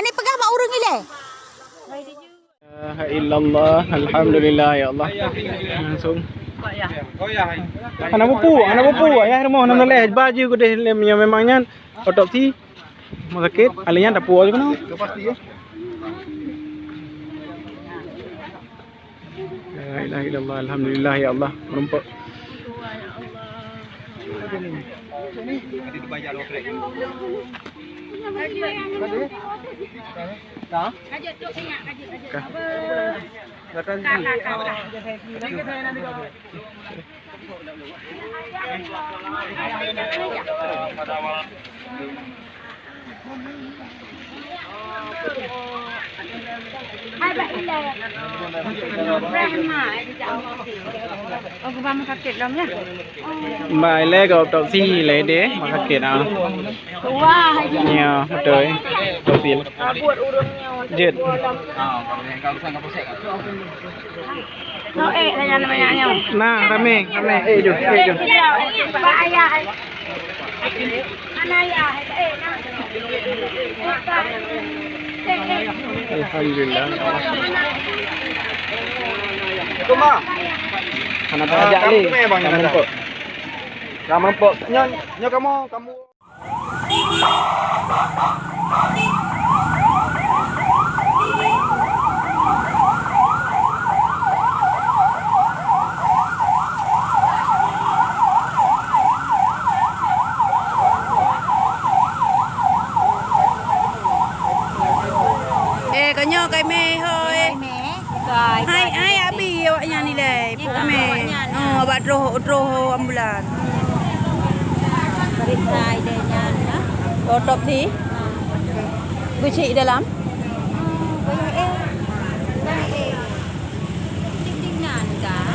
ni pegang mak urang ile. Illallah, alhamdulillah ya Allah. Langsung. Anak pupu, ayah rumah nak leh baju ko deh memangnya otopsi mau sakit, alihnya tak puas kan? Pasti ya. La ilaha illallah, alhamdulillah ya Allah. Merumpuk. Hai bạn ile. Aku mama sakit dah ya. Mai le ko otopsi le deh, maka sakit ah. Wah, hai. Nya, betul. Otopsi. Buat urungnya. Jet. No lah namanya. Nah, rame. Jom. Pak ayah. Anak ayah. Alhamdulillah. Kuma. Anak ajak ni. Kamu pok. Nyo kamu. Konyo kai me hoi. Hai abi awaknya ni le. Puk me. Oh, abak droh ambulan. Periksa idenya ya. Otopsi. Buci dalam. Dindingan kan.